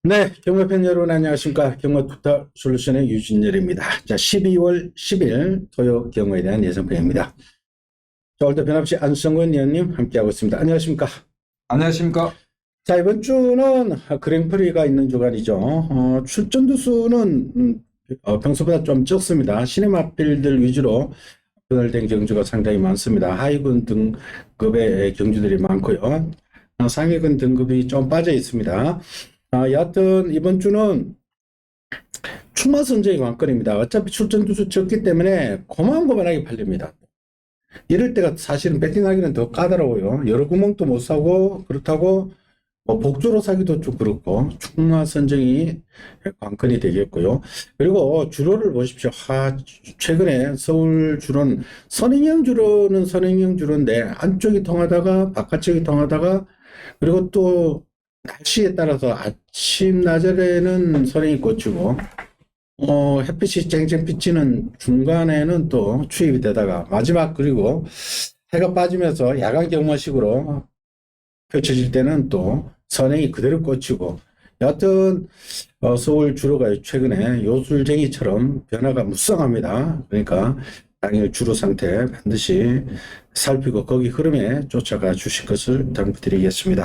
네, 경마팬 여러분 안녕하십니까. 경마투타 솔루션의 유진열입니다. 자, 12월 10일 토요 경마에 대한 예상편입니다. 자, 오늘도 변함없이 안성근 의원님 함께하고 있습니다. 안녕하십니까. 안녕하십니까? 자, 이번 주는 그랭프리가 있는 주간이죠. 출전두 수는 평소보다 좀 적습니다. 시네마필들 위주로 분할된 경주가 상당히 많습니다. 하위군 등급의 경주들이 많고요. 상위군 등급이 좀 빠져 있습니다. 여하튼 이번 주는 출마 선정이 관건입니다. 어차피 출전 두수 적기 때문에 고만고만하게 팔립니다. 이럴 때가 사실은 배팅하기는 더 까다로워요. 여러 구멍도 못 사고 그렇다고 뭐 복주로 사기도 좀 그렇고 출마 선정이 관건이 되겠고요. 그리고 주로를 보십시오. 최근에 서울 주로는 선행형 주로는 선행형 주로인데 안쪽이 통하다가 바깥쪽이 통하다가 그리고 또 날씨에 따라서 아침, 낮에는 선행이 꽂히고, 햇빛이 쨍쨍 비치는 중간에는 또 추입이 되다가, 마지막 그리고 해가 빠지면서 야간 경마식으로 펼쳐질 때는 또 선행이 그대로 꽂히고, 여하튼, 서울 주로가 최근에 요술쟁이처럼 변화가 무쌍합니다. 그러니까 당일 주로 상태 반드시 살피고 거기 흐름에 쫓아가 주실 것을 당부드리겠습니다.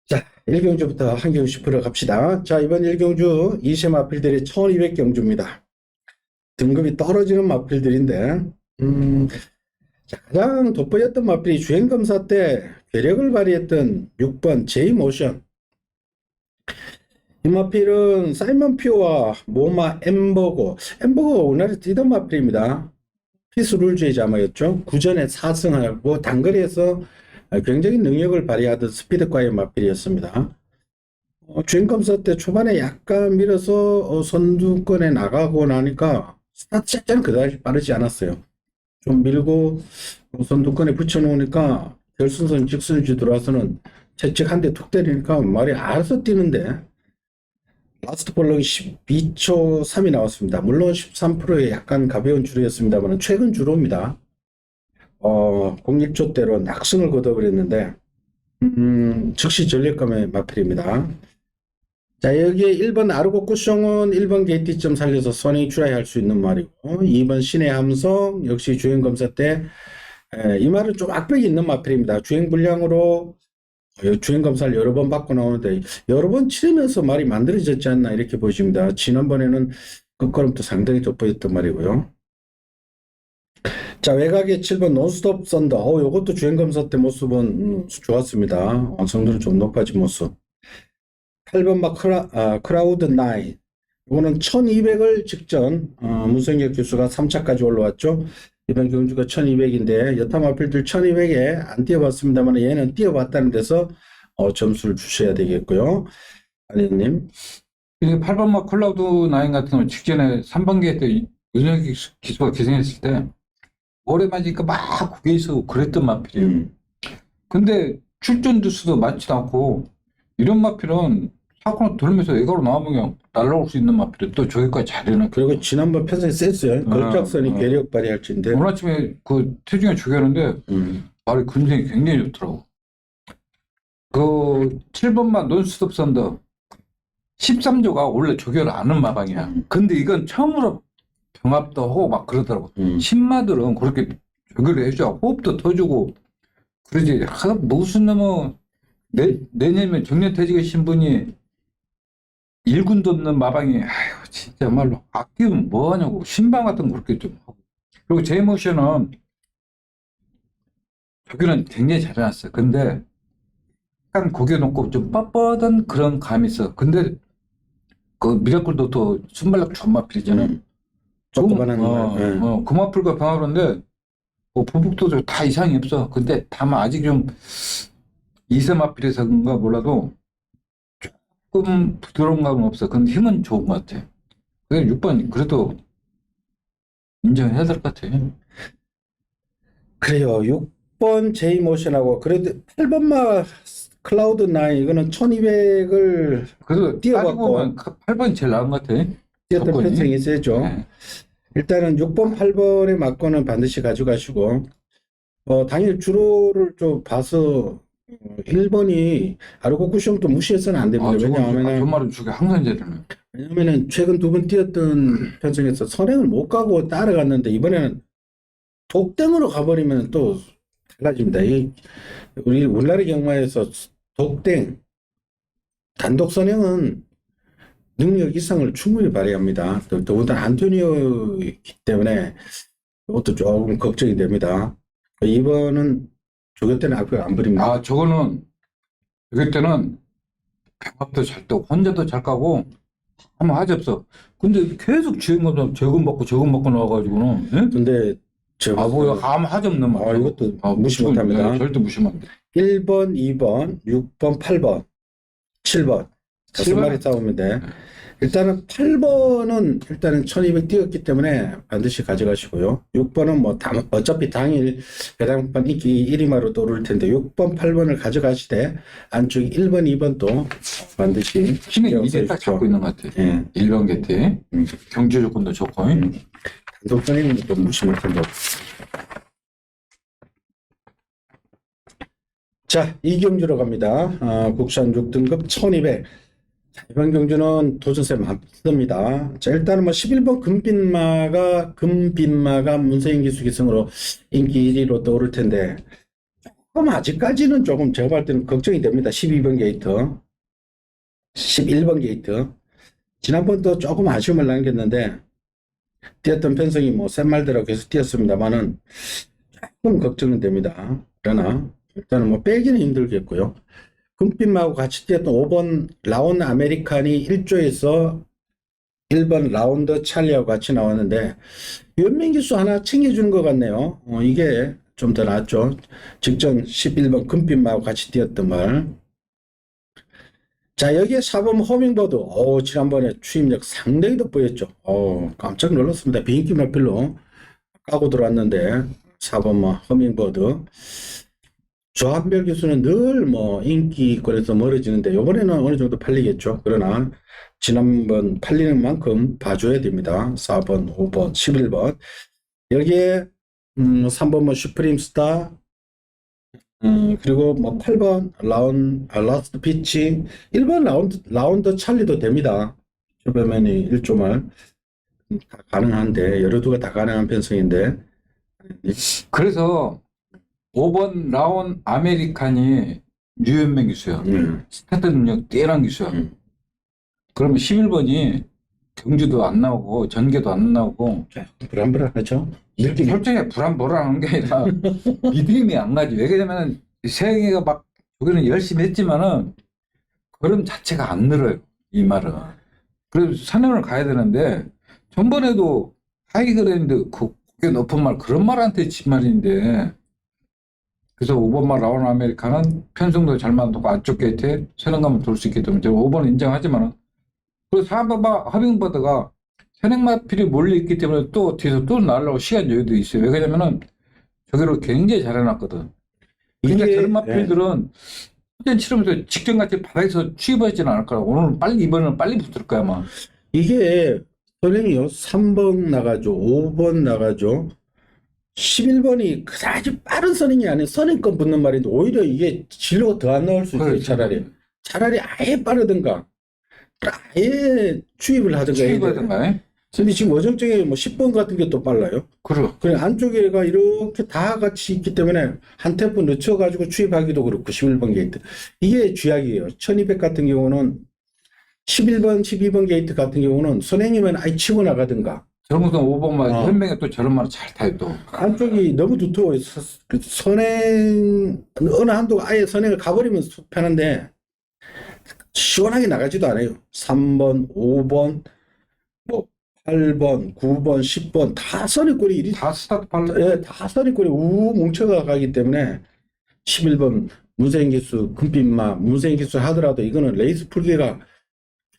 자, 1경주부터 한 경주씩 풀어갑시다. 자, 이번 1경주 2세 마필들이 1200경주입니다. 등급이 떨어지는 마필들인데, 자, 가장 돋보였던 마필이 주행검사 때 괴력을 발휘했던 6번 제이모션. 이 마필은 사이먼 퓨어와 모마 엠버거가 우리나라에서 뛰던 마필입니다. 피스룰주의 자마였죠. 구전에 4승하고 단거리에서 굉장히 능력을 발휘하던 스피드과의 마필이었습니다. 주행검사 때 초반에 약간 밀어서 선두권에 나가고 나니까 스타트 자체는 그다지 빠르지 않았어요. 좀 밀고 선두권에 붙여놓으니까 결승선 직선주 들어와서는 채찍 한 대 툭 때리니까 말이 알아서 뛰는데 라스트 볼록이 12초 3이 나왔습니다. 물론 13%의 약간 가벼운 주로였습니다만 최근 주로입니다. 01초대로 낙승을 거둬버렸는데 즉시 전력감의 마필입니다. 자, 여기에 1번 아르고 쿠숑은 1번 게이트점 살려서 선행 출하할 수 있는 말이고 2번 신의 함성 역시 주행검사 때 이 말은 좀 악백이 있는 마필입니다. 주행 불량으로 주행검사를 여러 번 받고 나오는데 여러 번 치르면서 말이 만들어졌지 않나 이렇게 보십니다. 지난번에는 끝걸음도 상당히 돋보였던 말이고요. 자, 외곽에 7번 논스톱 썬더. 요것도 주행검사 때 모습은 좋았습니다. 완성도는 좀 높아진 모습. 8번 막 크라우드 9. 이거는 1200을 직전, 문성혁 교수가 3차까지 올라왔죠. 이번 경주가 1200인데, 여타 마필들 1200에 안 뛰어봤습니다만, 얘는 뛰어봤다는 데서, 점수를 주셔야 되겠고요. 아니님. 이게 8번 막 클라우드 9 같은 경우 직전에 3번기에 때 윤석열 기수가 기승했을 때 오래 맞으니까 막 구겨 있어 그랬던 마필이에요. 근데 출전 두수도 많지도 않고 이런 마필은 사고로 돌면서 외곽으로 나오면 그냥 날아올 수 있는 마필이 또 저기까지 잘해놓고 그리고 지난번 편성이 셌어요. 걸작선이 괴력 발휘할지인데. 오늘 아침에 그 태중에 죽였는데 말이 근성이 굉장히 좋더라고. 그 7번만 논스톱 선더 13조가 원래 조교를 아는 마방이야. 근데 이건 처음으로 병합도 하고 막 그러더라고. 신마들은 그렇게 조교를 해줘야 호흡도 더 주고 그러지. 무슨 내년에 정년퇴직의 신분이 일군도 없는 마방이 아유 진짜 말로 아끼면 뭐하냐고. 신방 같은 거 그렇게 좀 하고. 그리고 제이모션은 조교는 굉장히 잘해놨어. 근데 약간 고개 놓고 좀 뻣뻣한 그런 감이 있어. 근데 그 미라클도 또 순발력 좋은 마필이잖아. 금마필과 병합인데 부북도 다 이상이 없어. 근데 다만 아직 좀 이세 마필에서 그런가 몰라도 조금 부드러운 감은 없어. 근데 힘은 좋은 것 같아. 그래 6번 그래도 인정해야 될 것 같아. 그래요. 6번 제이모션하고 그래도 8번마 클라우드 9 이거는 1200을 그래서 뛰어봤고 8번이 제일 나은 것 같아. 뛰었던 편성이 세죠. 네. 일단은 6번, 8번의 막권은 반드시 가져가시고 당일 주로를 좀 봐서 1번이 아르고쿠숑도 무시해서는 안 됩니다. 저 왜냐하면 말은 저게 항상 제대로네. 왜냐면은 최근 두 번 뛰었던 편성에서 선행을 못 가고 따라갔는데 이번에는 독땡으로 가버리면 또 달라집니다. 우리나라 경마에서 독땡 단독 선행은 능력 이상을 충분히 발휘합니다. 더군다나 안토니오이기 때문에 그것도 조금 걱정이 됩니다. 이번은 조교 때는 앞을 안 버립니다. 저거는 저기 때는 백합도 잘 뜨고 혼자도 잘 까고 아무 하지 없어. 근데 계속 주행하면서 저금 받고 나와가지고는 예? 근데 제가 뭐야 아무 하지 없는 말. 이것도 무시 못합니다. 절대 무시하면 안 돼. 1번, 2번, 6번, 8번, 7번 다섯 7번? 마리 싸우면 돼. 일단은 8번은 일단은 1200 뛰었기 때문에 반드시 가져가시고요. 6번은 뭐 어차피 당일 배당판 인기 1위마로 떠오를 텐데 6번, 8번을 가져가시되 안쪽 1번, 2번도 반드시 신의 신경 이제 딱 써주십시오. 잡고 있는 것 같아. 예. 1번 개태 경제 조건도 좋고. 단독선행은 좀 무시 못한다. 자, 이경주로 갑니다. 국산 6등급 1200. 자, 이번 경주는 도전세 많습니다. 자, 일단은 뭐 11번 금빛마가 문세인 기수 기승으로 인기 1위로 떠오를 텐데, 조금 아직까지는 조금 제가 볼 때는 걱정이 됩니다. 12번 게이트, 11번 게이트. 지난번도 조금 아쉬움을 남겼는데, 뛰었던 편성이 뭐 센 말대로 계속 뛰었습니다만은 조금 걱정은 됩니다. 그러나 일단은 뭐 빼기는 힘들겠고요. 금빛마하고 같이 뛰었던 5번 라운 아메리칸이 1조에서 1번 라운드 찰리하고 같이 나왔는데 연맹기수 하나 챙겨주는 것 같네요. 이게 좀 더 낫죠. 직전 11번 금빛마하고 같이 뛰었던 말. 자, 여기에 4번 허밍버드. 지난번에 추임력 상당히 돋보였죠. 깜짝 놀랐습니다. 비인기 마필로 까고 들어왔는데 4번 뭐 허밍버드. 조한별 기수는 늘 뭐 인기권에서 멀어지는데 이번에는 어느 정도 팔리겠죠. 그러나 지난번 팔리는 만큼 봐줘야 됩니다. 4번, 5번, 11번. 여기에 3번 뭐 슈프림 스타, 그리고 뭐 8번 라스트 피치, 1번 라운드 찰리도 됩니다. 슈퍼맨이 1조말 다 가능한데 여러 두가 다 가능한 편성인데. 그래서 5번 라운 아메리칸이 유연맹 기수야. 스타트 능력 뛰어난 기수야. 그러면 11번이 경주도 안 나오고 전개도 안 나오고 불안불안하죠. 느낌이. 솔직히 불안불안한 게 아니라 믿음이 안 가지. 왜냐면 세영이가 막 여기는 열심히 했지만은 걸음 자체가 안 늘어요. 이 말은. 그래서 산행을 가야 되는데 전번에도 하이그랜드 그 고개 높은 말 그런 말한테 친 말인데 그래서 5번 말 라운 아메리카는 편성도 잘 만들고 안쪽 게이트에 선행감을 돌 수 있기 때문에 제가 5번은 인정하지만은 그리고 4번 허밍버드가 선행마필이 몰려있기 때문에 또 뒤에서 또 날라올 시간 여유도 있어요. 왜냐면은 저기로 굉장히 잘 해놨거든. 그러니까 저런 마필들은 후전 치르면서 직전같이 바닥에서 취입하지는 않을 거라. 오늘은 이번에는 빨리 붙을 거야 아마. 이게 선행이요. 3번 나가죠. 5번 나가죠. 11번이 그다지 빠른 선행이 아닌 선행권 붙는 말인데 오히려 이게 진로가 더 안 나올 수 있어요. 차라리 아예 빠르든가 아예 추입을 하든가 해야 돼요. 근데 지금 어정쩡에 뭐 10번 같은 게 또 빨라요. 그냥 안쪽에가 이렇게 다 같이 있기 때문에 한 템포 늦춰가지고 추입하기도 그렇고 11번 게이트. 이게 쥐약이에요. 1200 같은 경우는 11번, 12번 게이트 같은 경우는 선행이면 아예 치고 나가든가. 저런 것도 5번만 현명에 또 저런 말을 잘 타요 또. 안쪽이 너무 두터워요. 선행 어느 한도가 아예 선행을 가버리면 편한데 시원하게 나가지도 않아요. 3번, 5번, 뭐 8번, 9번, 10번 다 선행골이 다 스타트 빨라. 예, 다 선행골이 우우 뭉쳐가 가기 때문에 11번 문세인기수 금빛마 문세인기수 하더라도 이거는 레이스 풀기가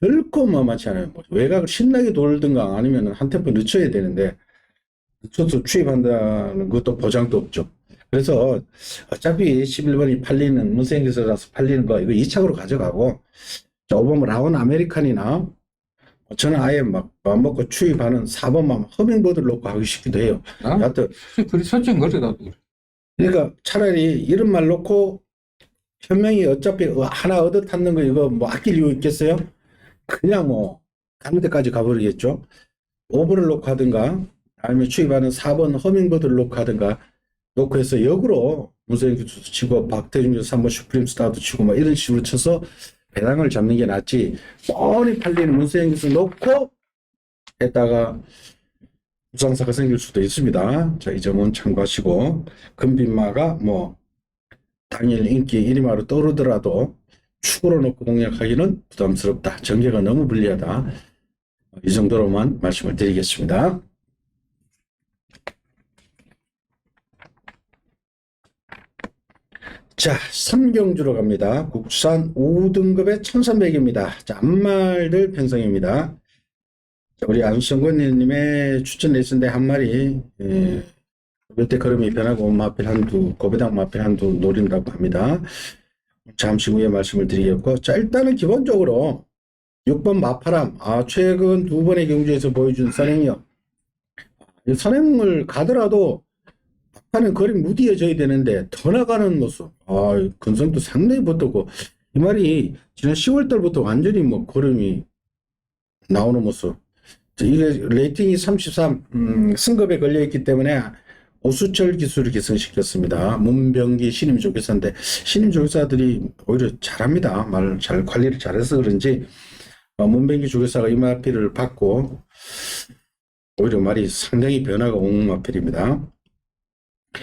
결코 만만치 않아요. 뭐 외곽을 신나게 돌든가 아니면 한 템포 늦춰야 되는데 늦춰서 추입한다는 것도 보장도 없죠. 그래서 어차피 11번이 팔리는 문세인기수라서 팔리는 거 이거 2착으로 가져가고 5번 라운 아메리칸이나 저는 아예 막 마음 먹고 추입하는 4번만 허밍버드를 놓고 하기 싶기도 해요. 여하튼 그리 설정 그래 나도. 그러니까 차라리 이런 말 놓고 현명히 어차피 하나 얻어 탔는 거 이거 뭐 아낄 이유 있겠어요? 그냥 뭐 가는 데까지 가버리겠죠. 5번을 놓고 하든가 아니면 추입하는 4번 허밍버드를 놓고 하든가 놓고 해서 역으로 문세영 교수도 치고 박태준 교수 3번 슈프림 스타도 치고 뭐 이런 식으로 쳐서 배당을 잡는 게 낫지 뻔히 팔리는 문세영 교수 놓고 했다가 부상사가 생길 수도 있습니다. 자, 이 점은 참고하시고 금빛마가 뭐 당일 인기 1위마로 떠오르더라도 축으로 놓고 공략하기는 부담스럽다. 전개가 너무 불리하다. 이 정도로만 말씀을 드리겠습니다. 자, 3경주로 갑니다. 국산 5등급의 1300입니다. 자, 앞말들 편성입니다. 자, 우리 안성권님의 추천 레슨대 한 마리, 몇대 걸음이 변하고 마필 한두, 고배당 마필 한두 노린다고 합니다. 잠시 후에 말씀을 드리겠고, 자, 일단은 기본적으로 6번 마파람, 최근 두 번의 경주에서 보여준 선행력. 이 선행을 가더라도 막판에 거리 무디어져야 되는데 더 나가는 모습. 근성도 상당히 붙었고, 이 말이 지난 10월달부터 완전히 뭐 걸음이 나오는 모습. 이게 레이팅이 33, 승급에 걸려있기 때문에 오수철 기술을 기승시켰습니다. 문병기 신임 조교사인데 신임 조교사들이 오히려 잘합니다. 말 잘 관리를 잘해서 그런지 문병기 조교사가 이 마필을 받고 오히려 말이 상당히 변화가 온 마필입니다.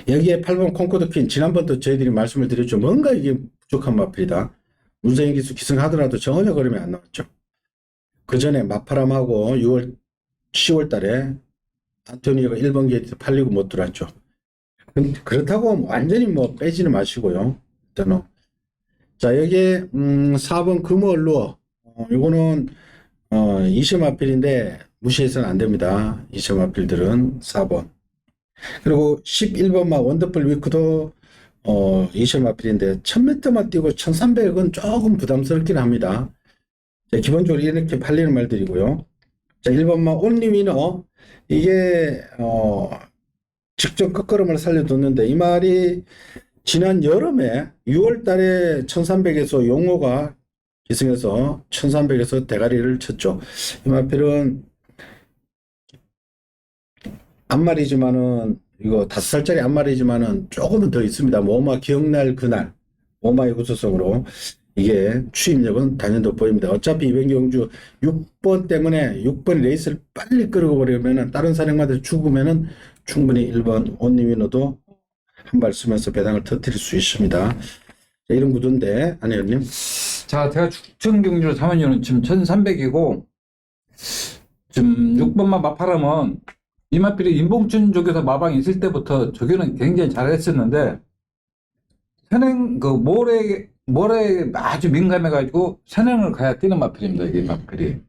여기에 8번 콩코드퀸 지난번도 저희들이 말씀을 드렸죠. 뭔가 이게 부족한 마필이다. 문세영 기수 기승하더라도 전혀 걸음이 안 나왔죠. 그 전에 마파람하고 10월 달에 안토니오가 1번 게이트 팔리고 못 들어왔죠. 그렇다고 완전히 뭐 빼지는 마시고요. 일단은. 자, 여기에 4번 금월루어. 이거는 2세 마필인데 무시해서는 안 됩니다. 2세 마필들은 4번. 그리고 11번마 원더풀 위크도 2세 마필인데 1000m만 뛰고 1300은 조금 부담스럽긴 합니다. 자, 기본적으로 이렇게 팔리는 말들이고요. 자, 1번마 온리위너. 이게 직접 끝걸음을 살려뒀는데 이 말이 지난 여름에 6월 달에 1300에서 용호가 기승해서 1300에서 대가리를 쳤죠. 이 마필은 앞말이지만은 이거 5살짜리 앞말이지만은 조금은 더 있습니다. 오마 기억날 그날 오마의 구수성으로 이게 추임력은 단연 돋보입니다. 어차피 이병경주 6번 때문에 6번 레이스를 빨리 끌고 버리면은 다른 사령마들 죽으면은 충분히 1번 온리위너도 한 발 쓰면서 배당을 터뜨릴 수 있습니다. 자, 이런 구도인데 안혜연님. 자, 제가 추천 경주로 3학년은 지금 1300이고 지금 6번만 마파람은 이마필이 임봉춘 조교사 마방이 있을 때부터 조교는 굉장히 잘했었는데 선행 모래에 아주 민감해가지고 선행을 가야 뛰는 마필입니다. 이게 마필이.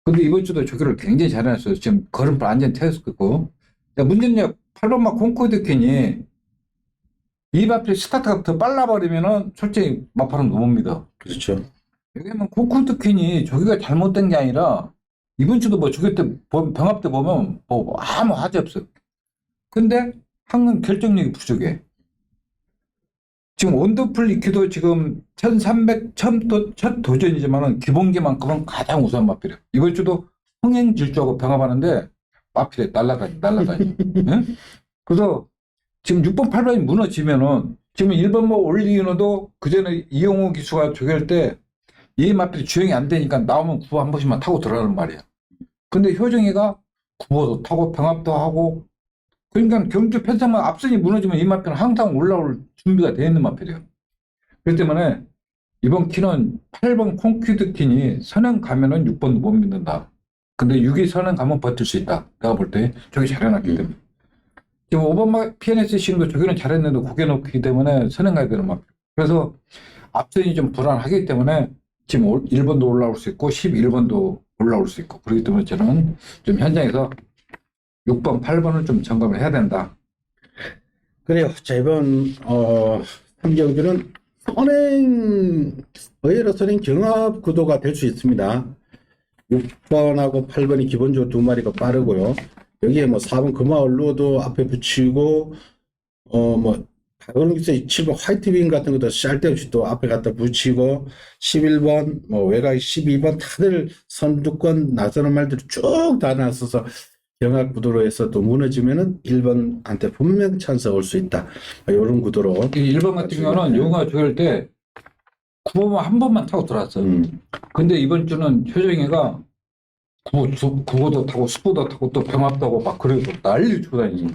근데 이번 주도 조교를 굉장히 잘해놨어요. 지금 걸음을 완전히 태웠고. 문제는 8번마 콩코드퀸이 이 마필 스타트가 더 빨라버리면은 솔직히 마파는 못 믿어. 그렇죠. 왜냐면 콩코드퀸이 조교가 잘못된 게 아니라 이번 주도 뭐 조교 때 병합 때 보면 뭐 아무 하지 없어. 근데 항상 결정력이 부족해. 지금 원더풀 리퀴도 지금 1300 첫 도전이지만은 기본기만큼은 가장 우수한 마필이에요. 이번 주도 흥행질주하고 병합하는데 마필에 날라다니. 응? 그래서 지금 6번 8번이 무너지면은 지금 1번 뭐 올리노도 그 전에 이용호 기수가 조교할 때 이 마필이 주행이 안 되니까 나오면 9호 한 번씩만 타고 들어가는 말이야. 근데 효정이가 9호도 타고 병합도 하고 그러니까 경주 편성만 앞선이 무너지면 이 마필은 항상 올라올 준비가 되어 있는 마필이에요. 그렇기 때문에 이번 키는 8번 콩퀴드킨이 선행 가면은 6번도 못 믿는다. 근데 6위 선행 가면 버틸 수 있다. 내가 볼 때 저기 잘해놨기 때문에. 지금 5번 PNS 싱도 저기는 잘했는데 고개 높기 때문에 선행 가야 되는 마필. 그래서 앞선이 좀 불안하기 때문에 지금 1번도 올라올 수 있고 11번도 올라올 수 있고 그렇기 때문에 저는 좀 현장에서 6번, 8번을 좀 점검을 해야 된다. 그래요. 자, 이번 3경주는 의외로 선행 경합 구도가 될 수 있습니다. 6번하고 8번이 기본적으로 두 마리가 빠르고요. 여기에 뭐 4번 금화올로도 앞에 붙이고 뭐 그런 게 있어요. 7번 화이트빈 같은 것도 쓸데없이 또 앞에 갖다 붙이고 11번 뭐 외곽 12번 다들 선두권 나서는 말들이 쭉 다 나서서 경합 구도로 해서 또 무너지면은 1번한테 분명 찬스가 올 수 있다. 이런 구도로. 이 1번 같은 경우는 용화 조율 때 9번만 한 번만 타고 들어왔어. 근데 이번 주는 효정이가 9호도 타고 10호도 타고 또 병합도 하고 막 그래도 난리 치고 다니지.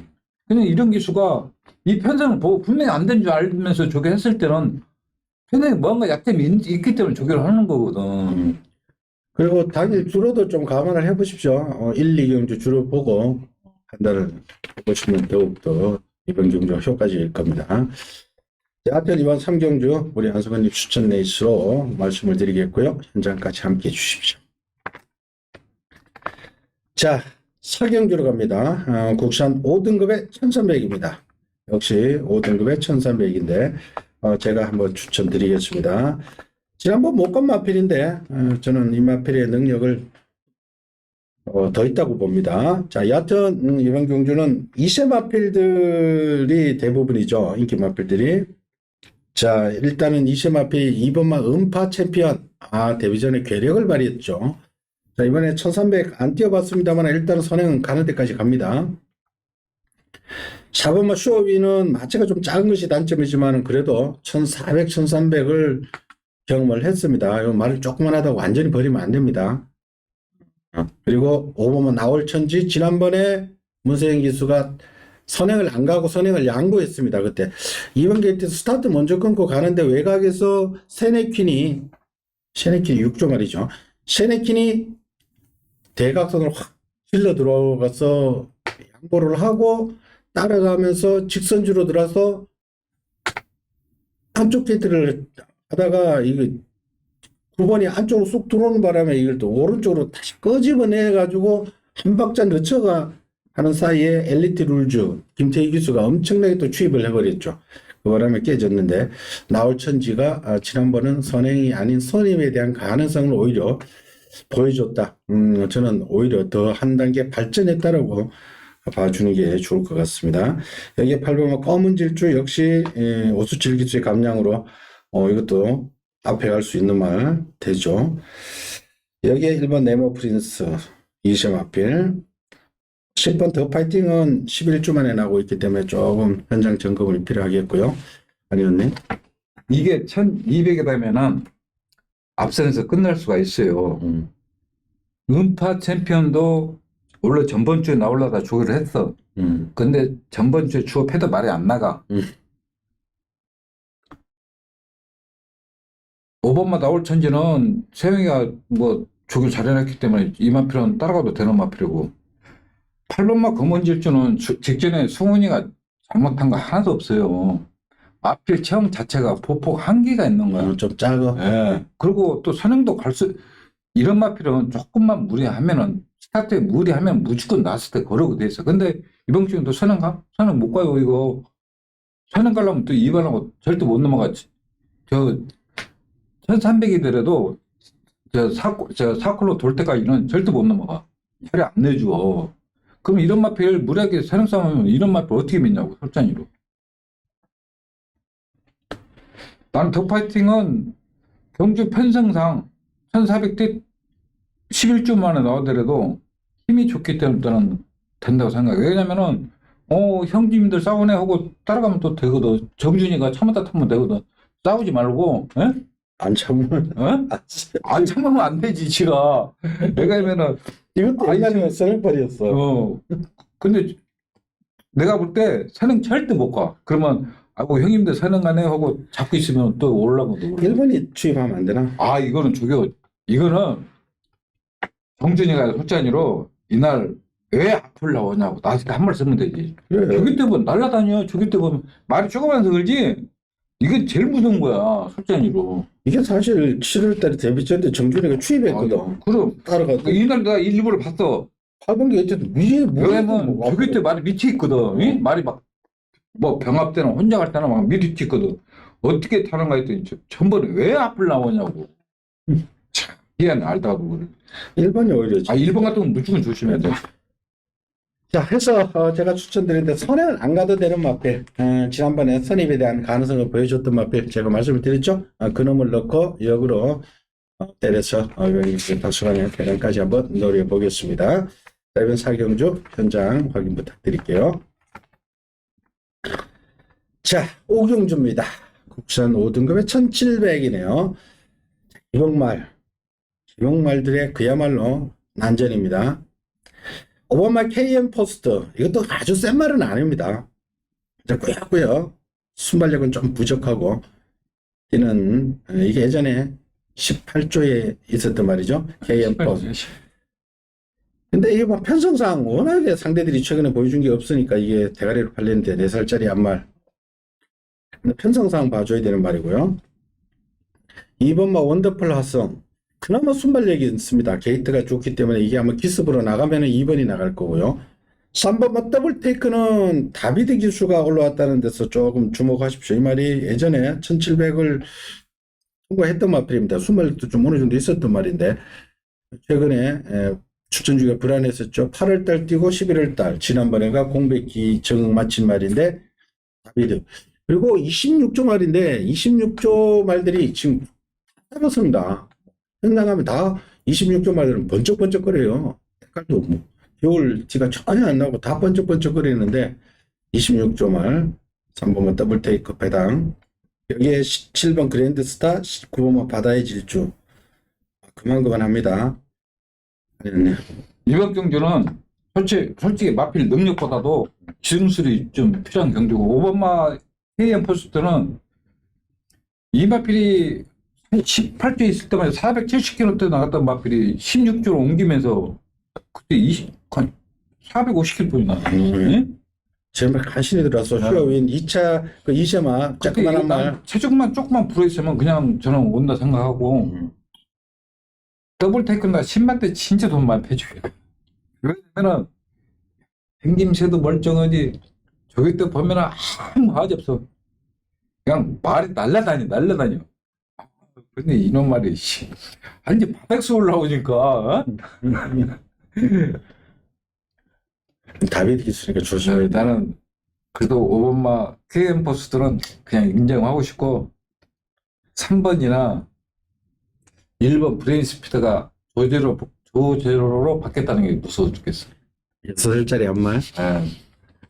그냥 이런 기수가 이 편성을 보고 분명히 안 된 줄 알면서 조교했을 때는 편성에 뭔가 약점이 있기 때문에 조교를 하는 거거든. 그리고 당일 주로도 좀 감안을 해보십시오. 1, 2경주 주로 보고 판단을 해보시면 더욱더 이번 경주가 효과적일 겁니다. 자, 앞편 이번 3경주 우리 안성원님 추천 레이스로 말씀을 드리겠고요. 현장까지 함께 해주십시오. 자, 4경주로 갑니다. 국산 5등급의 1300입니다. 역시 5등급의 1300인데 제가 한번 추천드리겠습니다. 지난번 못간 마필인데 저는 이 마필의 능력을 더 있다고 봅니다. 자, 여하튼 이번 경주는 2세 마필들이 대부분이죠. 인기 마필들이. 자, 일단은 2세 마필이 2번마 음파 챔피언 데뷔전에 괴력을 발휘했죠. 자, 이번에 1300 안 뛰어봤습니다만 일단은 선행은 가는 데까지 갑니다. 4번마 쇼위는 마체가 좀 작은 것이 단점이지만 그래도 1400, 1300을 경험을 했습니다. 이 말을 조금만 하다가 완전히 버리면 안 됩니다. 그리고 5번마 나월천지 지난번에 문세영 기수가 선행을 안 가고 선행을 양보했습니다. 그때 이번 게이트 스타트 먼저 끊고 가는데 외곽에서 세네퀸이 6조 말이죠. 세네퀸이 대각선으로 확 찔러 들어가서 양보를 하고 따라가면서 직선주로 들어서 한쪽 게이트를 하다가 이거 9번이 안쪽으로 쑥 들어오는 바람에 이걸 또 오른쪽으로 다시 끄집어내 가지고 한 박자 늦춰가 하는 사이에 엘리트 룰즈 김태희 기수가 엄청나게 또 추입을 해버렸죠. 그 바람에 깨졌는데 나월천지가 지난번은 선행이 아닌 선임에 대한 가능성을 오히려 보여줬다. 저는 오히려 더 한 단계 발전했다라고 봐주는 게 좋을 것 같습니다. 여기에 8번은 검은 질주 역시 오수칠 기수의 감량으로 이것도 앞에 갈 수 있는 말 되죠. 여기에 1번 네모 프린스 2세 마필 10번 더 파이팅은 11주 만에 나오고 있기 때문에 조금 현장 점검이 필요하겠고요. 아니 의원님. 이게 1200에 되면은 앞선에서 끝날 수가 있어요. 음파 챔피언도 원래 전번 주에 나오려다 조교를 했어. 근데 전번 주에 주어 패도 말이 안 나가. 5번마 나월천지는 세영이가 뭐 조교를 잘해놨기 때문에 이 마필은 따라가도 되는 마필이고 8번마 검은질주는 직전에 승훈이가 잘못한 거 하나도 없어요. 마필 체형 자체가 보폭 한계가 있는 거야. 좀 작아. 예. 그리고 또 선행도 이런 마필은 조금만 무리하면은 스타트에 무리하면 무조건 나왔을 때 거르게 돼 있어. 근데 이번 주는 또 선행 가? 선행 못 가요 이거. 선행 가려면 또 2번하고 절대 못 넘어가지. 1300이더라도 사콜로 돌 때까지는 절대 못 넘어가. 차례 안 내줘. 그럼 이런 마필 무리하게 선행 싸움하면 이런 마필 어떻게 믿냐고 솔찬이로. 나는 더 파이팅은 경주 편성상 1400대 11주 만에 나오더라도 힘이 좋기 때문에 저는 된다고 생각해요. 왜냐면은 형님들 싸우네 하고 따라가면 또 되거든. 정준이가 참았다 타면 되거든. 싸우지 말고 에? 안 참으면 안 참으면 안 되지 지가. 왜냐면은 이것도 옛날에 선행팔이었어. 근데 내가 볼 때 선행 절대 못 가. 그러면 형님들 선행 가네 하고 잡고 있으면 또 올라가고. 1번이 추입하면 안 되나? 이거는 이거는 정준이가 솔직히로 이날 왜 앞을 나오냐고 나한테 한 말 쓰면 되지. 그래. 조교 때 보면 날라다녀. 조교 때 보면 말이 조그만서 그러지. 이건 제일 무서운 거야 솔직히로. 이게 사실 7월달에 데뷔전 때 정준이가 추입했거든. 그럼 따라가서 이날 내가 일부러 봤어. 8번 게이트도 위에 왜냐면 조교 때 말이 밑에 있거든. 이? 말이 막 뭐 병합 때는 혼자 갈 때는 막 밑에 있거든. 어떻게 타는가 했더니 전번에 왜 앞을 나오냐고. 참 이해는 알다고 그래. 1번이 오히려 1번 같은 건 무조건 조심해야 돼. 자, 해서 제가 추천드렸는데 선에는 안 가도 되는 마필, 지난번에 선입에 대한 가능성을 보여줬던 마필 제가 말씀을 드렸죠. 그놈을 넣고 역으로 때려서 박수관의 대량까지 한번 노려보겠습니다. 자, 이번 사경주 현장 확인 부탁드릴게요. 자, 오경주입니다. 국산 5등급에 1700이네요. 기복말들의 그야말로 난전입니다. 오버말 KM 포스트, 이것도 아주 센 말은 아닙니다. 꾸역꾸역 순발력은 좀 부족하고 이는 이게 예전에 18조에 있었던 말이죠. KM 포스트. 근데 이게 뭐 편성상 워낙에 상대들이 최근에 보여준 게 없으니까 이게 대가리로 팔리는데 4살짜리 한말. 편성상 봐줘야 되는 말이고요. 2번마 원더풀 합성. 그나마 순발력이 있습니다. 게이트가 좋기 때문에 이게 아마 기습으로 나가면 2번이 나갈 거고요. 3번마 더블 테이크는 다비드 기수가 올라왔다는 데서 조금 주목하십시오. 이 말이 예전에 1700을 통과했던 마필입니다. 순발력도 좀 어느 정도 있었던 말인데 최근에 추천 주기가 불안했었죠. 8월달 뛰고 11월달 지난번에가 공백기 정 마친 말인데 다비드. 그리고 26조 말인데 26조 말들이 지금 잡았습니다. 현장하면 다 26조 말들은 번쩍번쩍거려요. 색깔도 뭐 겨울티가 전혀 안 나고 다 번쩍번쩍거리는데 26조 말 3번은 더블 테이크 배당, 여기에 7번 그랜드스타, 9번은 바다의 질주. 그만합니다. 네. 이번 경주는 솔직히 마필 능력보다도 기술이 좀 필요한 경주고 5번마 KM 포스트는 이 마필이 18조 있을 때만 해도 470km 나갔던 마필이 16조로 옮기면서 그때 450km 나갔어요. 정말 간신히 들어서 휴어윈 2차 그 이세마 조그만한 말 체중만 조금만 불어있으면 그냥 저는 온다 생각하고 더블 테이크가 10만 대 진짜 돈 많이 패줘요. 그러면은 생김새도 멀쩡하지 저기 때 보면은 아무 하지 없어. 그냥 말이 날라다녀. 근데 이놈 말이 완전 바닥에서 올라오니까 어? 다비드 기수니까 조심해야 돼. 나는 그래도 5번마 KM 포스트는 그냥 인정하고 싶고 3번이나 1번 브레인 스피드가 조제로로 바뀌었다는 게 무서워 죽겠어. 6살짜리 한 말.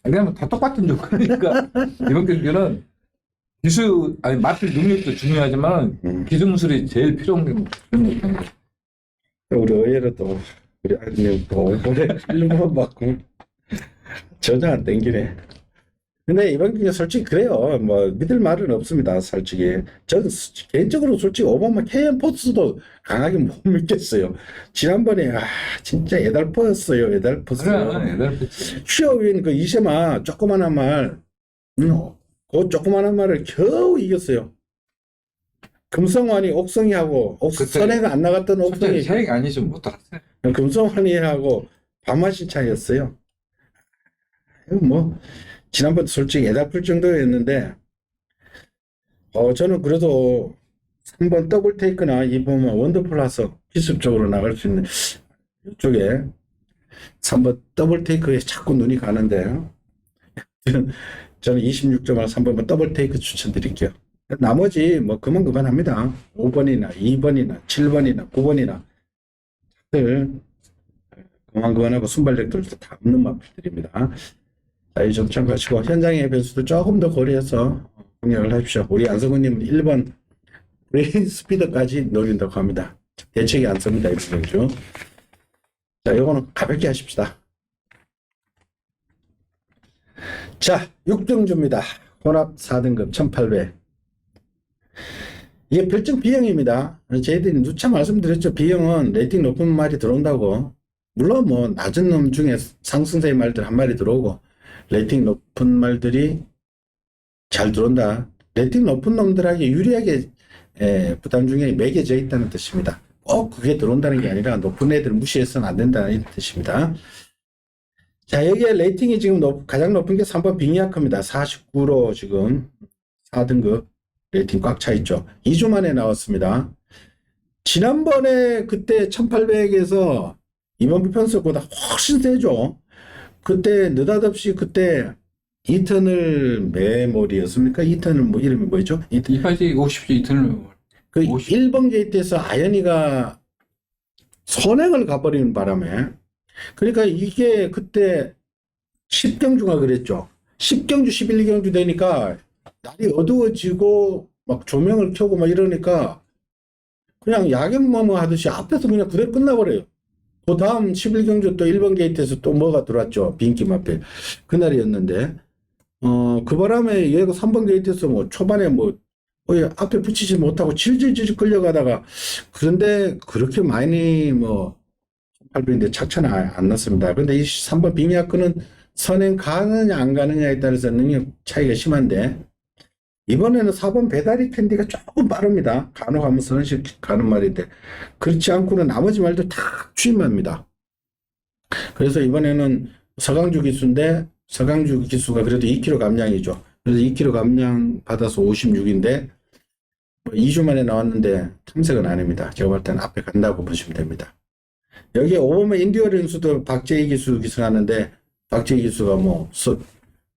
그냥 다 똑같은 조건이니까 이번 경기는 마필 능력도 중요하지만 기술이 제일 필요한 게 우리 의외로 또 우리 아드님 또 올해 1번 받고 전혀 안 땡기네. 근데 이번 경기 솔직히 그래요. 뭐 믿을 말은 없습니다. 솔직히 저는 개인적으로 솔직히 오바마 KM 포스도 강하게 못 믿겠어요. 지난번에 진짜 애달퍼였어요. 애달퍼어요. 슈어윈 그 이세마 조그만한 말, 그 조그만한 말을 겨우 이겼어요. 금성환이 옥성이하고 선해가 안 나갔던 옥성이 차이가 아니지 못 알았어요. 금성환이하고 반마신 차이였어요. 뭐 지난번 솔직히 애다풀 정도였는데 저는 그래도 3번 더블 테이크나 2번은 원더풀 라서 기습적으로 나갈 수 있는 이쪽에 3번 더블 테이크에 자꾸 눈이 가는데 저는 26점을 3번은 더블 테이크 추천드릴게요. 나머지 뭐 그만합니다. 5번이나 2번이나 7번이나 9번이나 그만하고 순발력들도 다 없는 마필들입니다. 자, 이 점 참고하시고 현장의 변수도 조금 더 고려해서 공략을 하십시오. 우리 안성훈님은 1번 브레인 스피드까지 노린다고 합니다. 대책이 안 씁니다. 이번 경주. 자, 요거는 가볍게 하십시다. 자, 6등주입니다. 혼합 4등급 1800. 이게 별정 B형입니다. 저희들이 누차 말씀드렸죠. B형은 레이팅 높은 말이 들어온다고. 물론 뭐 낮은 놈 중에 상승세의 말들 한 마리 들어오고 레이팅 높은 말들이 잘 들어온다. 레이팅 높은 놈들에게 유리하게 부담 중에 매겨져 있다는 뜻입니다. 꼭 그게 들어온다는 게 아니라 높은 애들 무시해서는 안 된다는 뜻입니다. 자, 여기에 레이팅이 지금 가장 높은 게 3번 빙의학입니다. 49로 지금 4등급 레이팅 꽉 차 있죠. 2주 만에 나왔습니다. 지난번에 그때 1800에서 이번 편수보다 훨씬 세죠. 그때 느닷없이 그때 이터널 메모리였습니까? 이터널 뭐 이름이 뭐였죠? 이파지 50주 이틀을 그 50. 1번 게이트에서 아연이가 선행을 가버리는 바람에 그러니까 이게 그때 10경주가 그랬죠. 10경주, 11경주 되니까 날이 어두워지고 막 조명을 켜고 막 이러니까 그냥 야경마마 하듯이 앞에서 그냥 그대로 끝나버려요. 그 다음 11경주 또 1번 게이트에서 또 뭐가 들어왔죠. 빈김 앞에. 그날이었는데 그 바람에 얘가 3번 게이트에서 뭐 초반에 뭐 앞에 붙이지 못하고 질질질 끌려가다가 그런데 그렇게 많이 뭐 800인데 착천은 안 났습니다. 근데 이 3번 빅야크는 선행 가느냐 안 가느냐에 따라서 능력 차이가 심한데 이번에는 4번 배다리 캔디가 조금 빠릅니다. 간혹 하면 선행식 가는 말인데 그렇지 않고는 나머지 말도 다 추임합니다. 그래서 이번에는 서강주 기수인데 서강주 기수가 그래도 2kg 감량이죠. 그래서 2kg 감량 받아서 56인데 2주 만에 나왔는데 탐색은 아닙니다. 제가 볼 때는 앞에 간다고 보시면 됩니다. 여기 오버머 인디어런스도 박재희 기수 기승하는데 박재희 기수가 뭐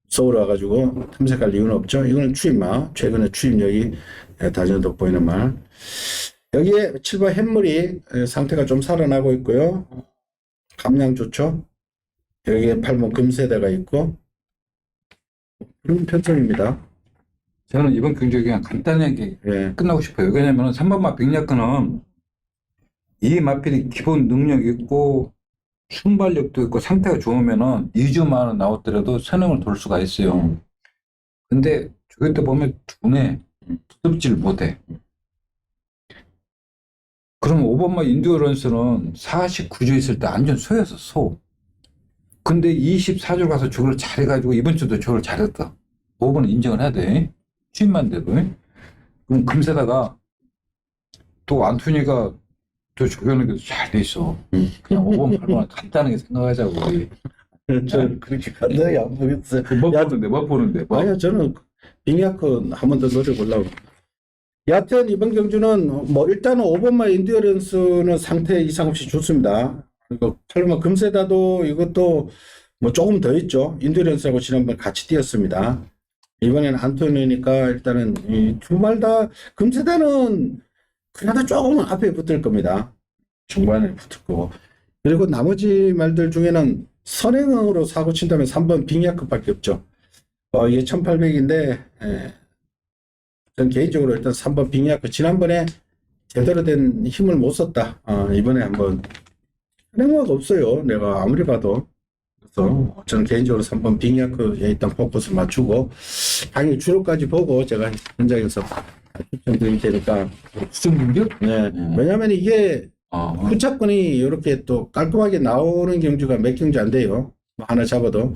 서울 와가지고 탐색할 이유는 없죠. 이거는 추임마. 최근에 추임력이 다시 돋보이는 말. 여기에 7번 햇물이 상태가 좀 살아나고 있고요. 감량 좋죠. 여기에 8번 금세대가 있고 그런 편성입니다. 저는 이번 경기 그냥 간단하게 예. 끝나고 싶어요. 왜냐면 3번마 빅야크는 이 마필이 기본 능력이 있고 순발력도 있고 상태가 좋으면은 2주만 나왔더라도 선행을 돌 수가 있어요. 근데 저기 때 보면 둔해 부럽지를 못해. 그럼 5번마 인듀어런스는 49주 있을 때 완전 소였어, 소. 근데 24주 가서 저걸 잘해가지고 이번 주도 저걸 잘했다. 5번은 인정을 해야 돼. 취임만 돼도. 그럼 금세다가 또 안토니가 저 조교는 게도 잘 돼 있어. 그냥 5번, 8번 간단하게 생각하자고. 저는 그렇게 간단하게 안 보겠어요. 뭐 보는데. 아니요, 저는 빅야크 한 번 더 노려보려고. 여하튼 이번 경주는 뭐 일단은 5번마 인듀어런스는 상태 이상 없이 좋습니다. 그리고 8번마 금세다도 이것도 뭐 조금 더 있죠. 인듀어런스하고 지난번 같이 뛰었습니다. 이번에는 안토니니까 일단은 이 두 말 다 금세다는 그래도 조금 앞에 붙을 겁니다. 중반에 붙을 거고. 그리고 나머지 말들 중에는 선행으로 사고 친다면 3번 빅야크밖에 없죠. 이게 1800인데 전 개인적으로 일단 3번 빅야크 지난번에 제대로 된 힘을 못 썼다. 이번에 한번 선행마가 없어요. 내가 아무리 봐도. 그래서 저는 개인적으로 3번 빅야크에 일단 포커스 맞추고 당연히 주로까지 보고 제가 현장에서 추천드릴 테니까. 수정 공격? 네. 왜냐면 이게 후차권이 이렇게 또 깔끔하게 나오는 경주가 몇 경주 안 돼요. 뭐 하나 잡아도.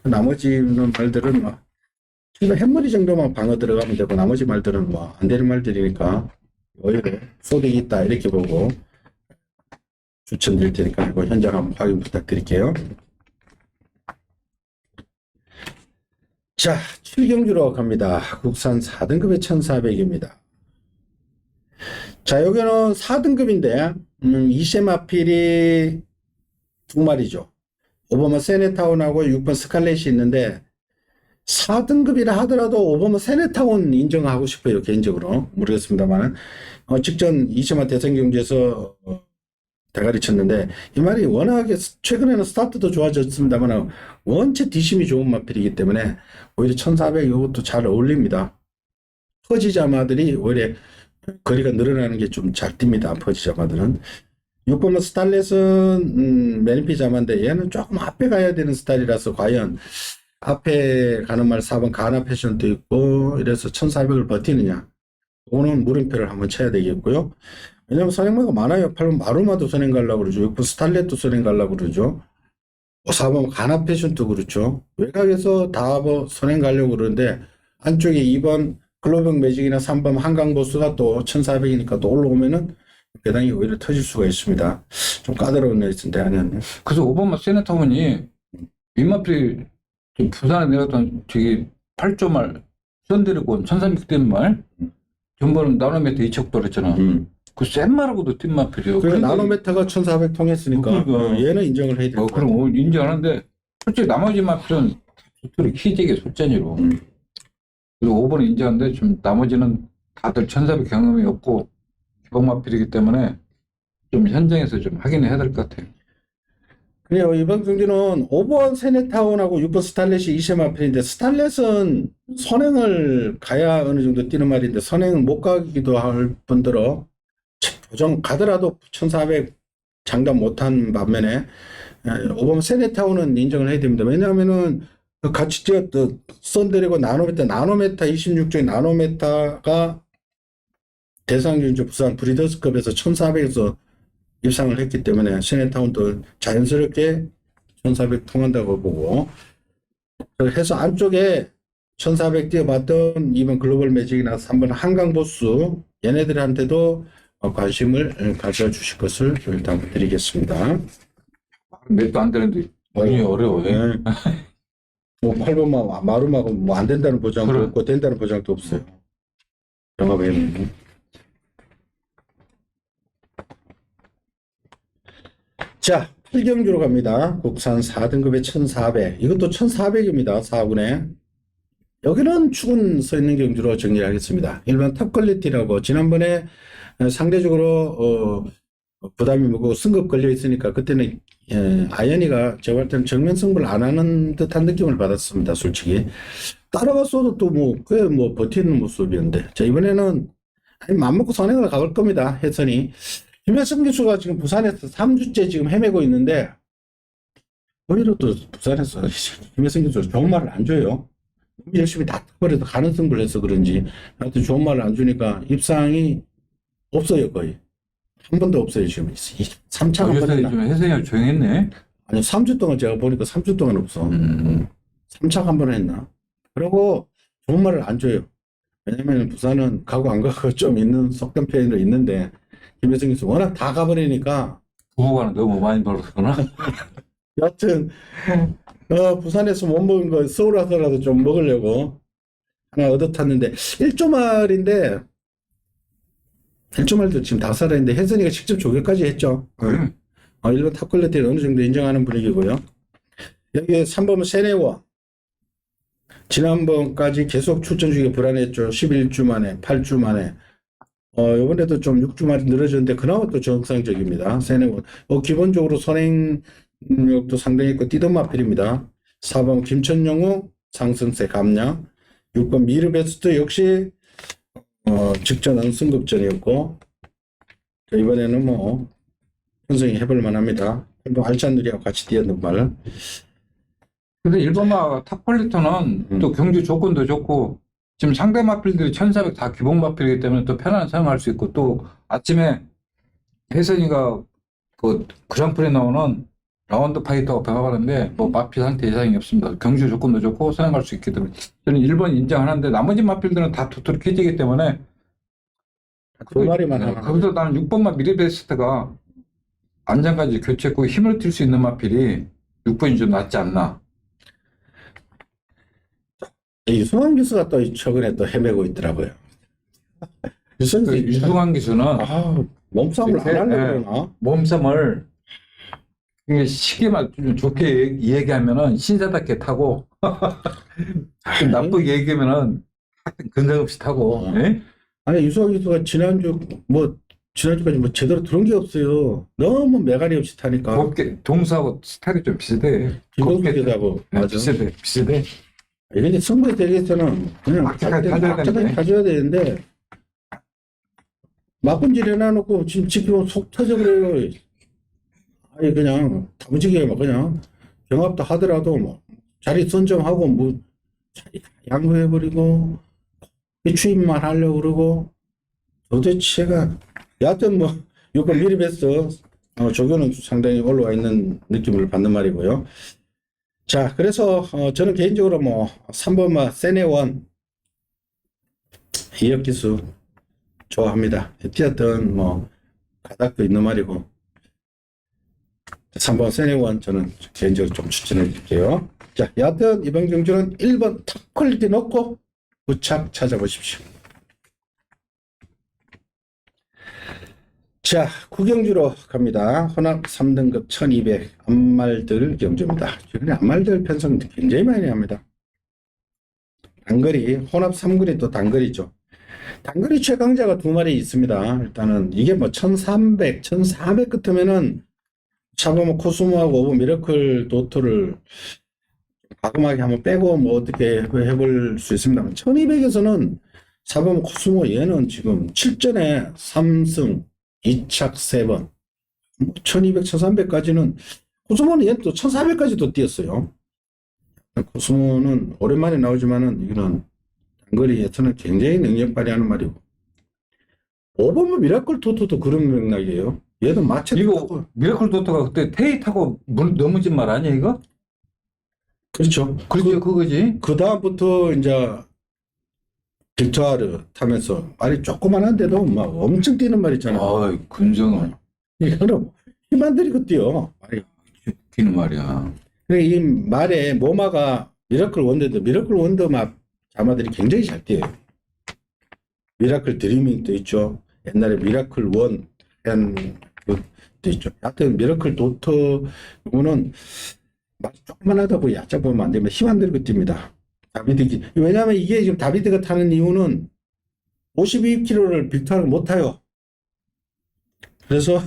나머지 말들은 뭐 햇머리 정도만 방어 들어가면 되고 나머지 말들은 뭐 안 되는 말들이니까 오히려 소득이 있다 이렇게 보고 추천드릴 테니까 이거 현장 한번 확인 부탁드릴게요. 자, 7경주로 갑니다. 국산 4등급의 1400입니다. 자, 여기는 4등급인데, 이세마필이 두 마리죠. 5번은 세네타운하고 6번 스칼렛이 있는데, 4등급이라 하더라도 5번은 세네타운 인정하고 싶어요, 개인적으로. 모르겠습니다만. 직전 이세마 대선경주에서 대가리 쳤는데, 이 말이 워낙에 최근에는 스타트도 좋아졌습니다만, 원체 뒷심이 좋은 마필이기 때문에, 오히려 1400 이것도 잘 어울립니다. 퍼지자마들이 오히려 거리가 늘어나는 게 좀 잘 뜁니다. 퍼지자마들은. 6번은 스탈렛은 매니피 자마인데 얘는 조금 앞에 가야 되는 스타일이라서 과연 앞에 가는 말 4번 가나 패션도 있고 이래서 1400을 버티느냐. 오는 물음표를 한번 쳐야 되겠고요. 왜냐면 선행마가 많아요. 8번 마루마도 선행 가려고 그러죠. 6번 스탈렛도 선행 가려고 그러죠. 4번 가나 패션도 그렇죠. 외곽에서 다 선행 가려고 그러는데 안쪽에 2번 글로벌 매직이나 3번 한강보수가 또 1400이니까 또 올라오면은 배당이 오히려 터질 수가 있습니다. 좀 까다로운 레이스인데 아니었네. 그래서 5번마 세네타운이 윗마필이 부산에 내렸던 저기 8조말 수원대리권 1300대 말 전번은 나노메타 2척도 그랬잖아. 그 센 말하고도 뛴 마필이요. 그래 나노메타가 1400 통했으니까 그러니까. 얘는 인정을 해야 될 것 같아요. 그럼 인정하는데 솔직히 나머지 마필은 도토리 희재계 솔전이로. 그리고 5번은 인정하는데 좀 나머지는 다들 1400 경험이 없고 기본 마필이기 때문에 좀 현장에서 좀 확인해야 될 것 같아요. 그래요. 이번 경기는 5번 세네타운하고 6번 스탈렛이 2세 마필인데, 스탈렛은 선행을 가야 어느 정도 뛰는 말인데 선행을 못 가기도 할 뿐더러 보정 가더라도 1400 장담 못한 반면에 5번 세네타운은 인정을 해야 됩니다. 왜냐하면은 같이 뛰었던 썬데리고 나노메타 26쪽의 나노메타가 대상경주 부산 브리더스컵에서 1400에서 입상을 했기 때문에 세네타운도 자연스럽게 1400 통한다고 보고, 그래서 안쪽에 1400 뛰어봤던 2번 글로벌 매직이나 3번 한강보스, 얘네들한테도 관심을 가져주실 것을 일단 드리겠습니다. 몇도 안 되는데 굉장히 어려워요. 네. 뭐 8번만 마루마고 뭐 안 된다는 보장도 그래. 없고 된다는 보장도 없어요. 영업에는. 자, 8경주로 갑니다. 국산 4등급에 1400. 이것도 1400입니다. 4군에. 여기는 축은 서 있는 경주로 정리하겠습니다. 일반 탑 퀄리티라고 지난번에 상대적으로 부담이 무거워 승급 걸려 있으니까 그때는 아연이가 제가 볼 때는 정면 승부를 안 하는 듯한 느낌을 받았습니다. 솔직히 따라갔어도 또 뭐 꽤 뭐 버티는 모습이었는데, 자 이번에는 맘먹고 선행을 가볼 겁니다. 혜선이 김혜성 교수가 지금 부산에서 3주째 지금 헤매고 있는데, 오히려 또 부산에서 김혜성 교수가 좋은 말을 안 줘요. 너무 열심히 다 버려도 가는 승부를 해서 그런지 하여튼 좋은 말을 안 주니까 입상이 없어요. 거의 한 번도 없어요. 지금 3차 한 번 했나? 좀 혜선이가 조용했네. 아니 3주 동안 제가 보니까 3주 동안 없어. 3차 한 번 했나? 그리고 좋은 말을 안 줘요. 왜냐면 부산은 가고 안 가고 좀 있는 속된 편으로 있는데, 김혜성 교수 워낙 다 가버리니까 부부간은 너무 많이 벌었구나. 여하튼 부산에서 못 먹은 거 서울 와서라도 좀 먹으려고 하나 얻어 탔는데 1조말인데 1조말도 지금 다 살아있는데 혜선이가 직접 조교까지 했죠. 일본 탑 퀄리티를 어느 정도 인정하는 분위기고요. 여기에 3번은 세네워. 지난번까지 계속 출전 중에 불안했죠. 11주 만에 8주 만에 이번에도 좀 6주 만에 늘어졌는데 그나마 또 정상적입니다. 세네워. 기본적으로 선행력도 상당히 있고 뛰던 마필입니다. 4번 김천영우 상승세 감량. 6번 미르베스트 역시 직전은 승급전이었고, 이번에는 뭐 현성이 해볼 만합니다. 뭐 알찬누리하고 같이 뛰었는 말. 근데 일본마 탑 퀄리터는 또 경주 조건도 좋고 지금 상대 마필들이 1400 다 기본 마필이기 때문에 또 편안히 사용할 수 있고, 또 아침에 혜선이가 그 그랑프리 나오는 라운드 파이터가 배워가는데 뭐 마필 상태 이상이 없습니다. 경주 조건도 좋고 사용할 수 있기 때문에 저는 1번 인정하는데, 나머지 마필들은 다 도토리 퀴즈이기 때문에 두 마리만 하나. 거기서 나는 6번마 미리베스트가 안장까지 교체했고 힘을 튈 수 있는 마필이 6번이 좀 낫지 않나. 유승환 교수가 또 최근에 또 헤매고 있더라고요. 유승환 기수는 몸싸움을 안 이렇게, 하려고 그러나? 몸싸움을 이게 시계만 좀 좋게 얘기하면은 신사답게 타고 좀 나쁘게 얘기하면은 근성 없이 타고. 예? 아니 유승환 교수가 지난주까지 뭐 제대로 들은 게 없어요. 너무 매가리 없이 타니까. 곱게 동수하고 스타일이 좀 비슷해. 기동기하고 맞아. 비슷해. 이게 승부에 대해서는 그냥 악착하게 타줘야 되는데 막군질 해놔놓고 지금 지키면 속 터져버려요. 아니 그냥 다부지게 막 그냥 경합도 하더라도 뭐 자리 선점하고 뭐 자리 양보해버리고 추임만 하려고 그러고, 도대체가 여하튼 뭐 요건 미리베스트 조교는 상당히 올라와 있는 느낌을 받는 말이고요. 자, 그래서 저는 개인적으로 뭐 3번마 세네원 이혁기수 좋아합니다. 뛰었던 뭐 가닥도 있는 말이고, 3번 세네원 저는 개인적으로 좀 추천해 드릴게요. 자, 여하튼 이번 경주는 1번 탑 퀄리티 넣고 부착 찾아보십시오. 자, 구경주로 갑니다. 혼합 3등급 1200 암말들 경주입니다. 최근에 암말들 편성 굉장히 많이 합니다. 단거리, 혼합 3거리 또 단거리죠. 단거리 최강자가 두 마리 있습니다. 일단은 이게 뭐 1300, 1400 끝으면은 샤버모 코스모하고 오브 미러클 도토를 과감하게 한번 빼고 뭐 어떻게 해볼 수 있습니다만 1200에서는 샤버모 코스모 얘는 지금 7전에 3승 2착 3번 1200, 1300까지는 코스모는 얘는 또 1400까지도 뛰었어요. 코스모는 오랜만에 나오지만은 이거는 단거리에서는 굉장히 능력 발휘하는 말이고 오버머 미라클 토토도 그런 맥락이에요. 얘도 마체 이거 미라클 도토가 그때 테이 타고 넘어진 말 아니야 이거? 그렇죠. 그렇죠 그거지. 그 다음부터 이제 빅토르 타면서 말이 조그만한데도 막 엄청 뛰는 말 있잖아. 아 근정은 이거는 힘안 들이고 뛰어. 말이. 뛰는 말이야. 이 말에 모마가 미라클 원더도 미라클 원더 자마들이 굉장히 잘 뛰어요. 미라클 드리밍도 있죠. 옛날에 미라클 원 도 있죠. 하여튼 미라클 도터 이거는 말이 조그만하다고 얕잡 보면 안 되면 힘 안 들고 뜁니다. 다비드 왜냐하면 이게 지금 다비드가 타는 이유는 52km를 빅토르가 못 타요. 그래서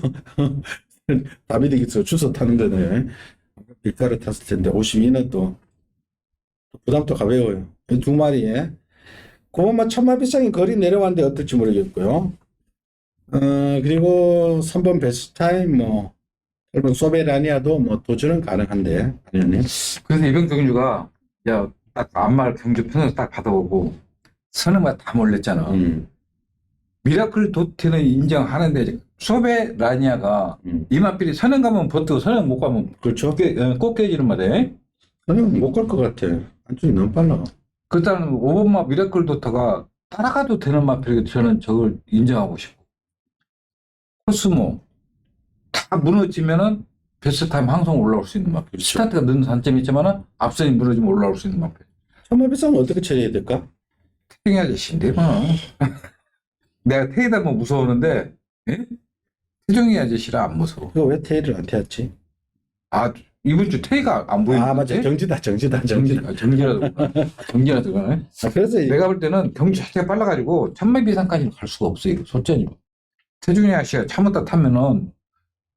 다비드 기수 주워 타는 데는 빅토르 탔을 텐데 52는 또 부담도 가벼워요. 이 두 마리에 그것만 천마비상이 거리 내려왔는데 어떨지 모르겠고요. 그리고 3번 베스타임 8번 소베라니아도 도전은 가능한데 당연히. 그래서 이병 경주가 야 딱 암말 경주 편에서 딱 받아보고 선행만 다 몰렸잖아. 미라클 도티는 인정하는데 소베라니아가 이마필이 선행 가면 버티고 선행 못 가면 그렇죠. 꼭 깨지는 말이야. 선행 못 갈 것 같아. 안쪽이 너무 빨라. 그렇다면 5번마 미라클 도터가 따라가도 되는 마필이 저는 저걸 인정하고 싶고 코스모 다 무너지면은 베스트 타임 항상 올라올 수 있는 마필. 스타트가 늦은 단점이 있지만은 앞선이 무너지면 올라올 수 있는 마필. 천마비상은 어떻게 처리해야 될까? 태경이 아저씨인데 뭐. 내가 테이다 뭐 무서우는데 예? 태종이 아저씨라 안 무서워. 그거 왜 테이를 안 태웠지? 아 이번 주 테이가 안 보이는데. 맞아. 정지다. 정지라도 그러네. 그래서 내가 볼 때는 경주 자체가 빨라가지고 천마비상까지는 갈 수가 없어 이거 솔직히. 태종이 아저씨가 참았다 타면은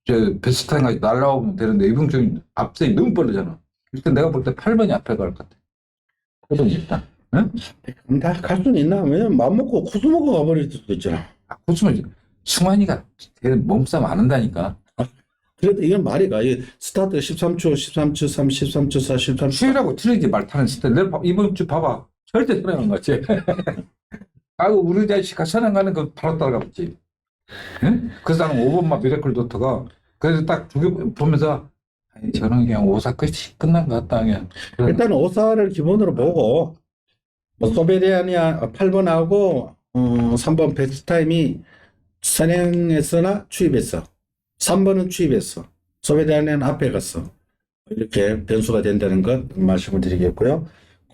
저 베스트타임까지 날라오면 되는데 이봉준이 앞선이 너무 빠르잖아. 일단 내가 볼 때 8번이 앞에 갈 것 같아. 8번이 일단. 응? 다 갈 수는 있나? 왜냐면 맘먹고 코스모가 가버릴 수도 있잖아. 코스모 승환이가 되게 몸싸움 안 한다니까. 그래도 이건 말이가 스타트 13초, 13초 3, 13초 4, 13초 쉬라고 틀리지 말 타는 스타일. 내가 이번 주 봐봐. 절대 선행한 거 같지? 아이고 우리 자식가 선행하는 거 바로 따라가봤지. 응? 그래서 나는 5번마 미라클 도터가 그래서 딱 두 개 보면서 아니 저는 그냥 오사 끝이 끝난 것 같다 그냥. 일단 오사를 기본으로 보고 소베리아니아 8번하고 3번 베스트타임이 선행했으나 추입했어. 3번은 추입했어. 소베리아니아는 앞에 갔어. 이렇게 변수가 된다는 것 말씀을 드리겠고요.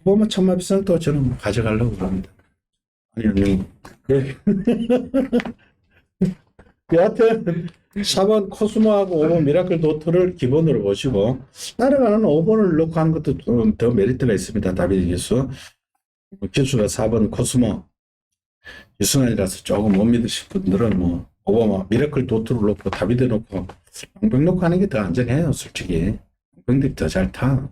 9번은 천마비상 또 저는 가져가려고 합니다. 아니 여하튼 4번 코스모하고 5번 미라클 도토를 기본으로 보시고 따라가는 5번을 넣고 하는 것도 좀 더 메리트가 있습니다. 다비드 기수. 기수가 4번 코스모 유승환이라서 조금 못 믿으실 분들은 5번 미라클 도토를 넣고 다비드 넣고 병 넣고 하는 게 더 안전해요. 솔직히 병들이 더 잘 타.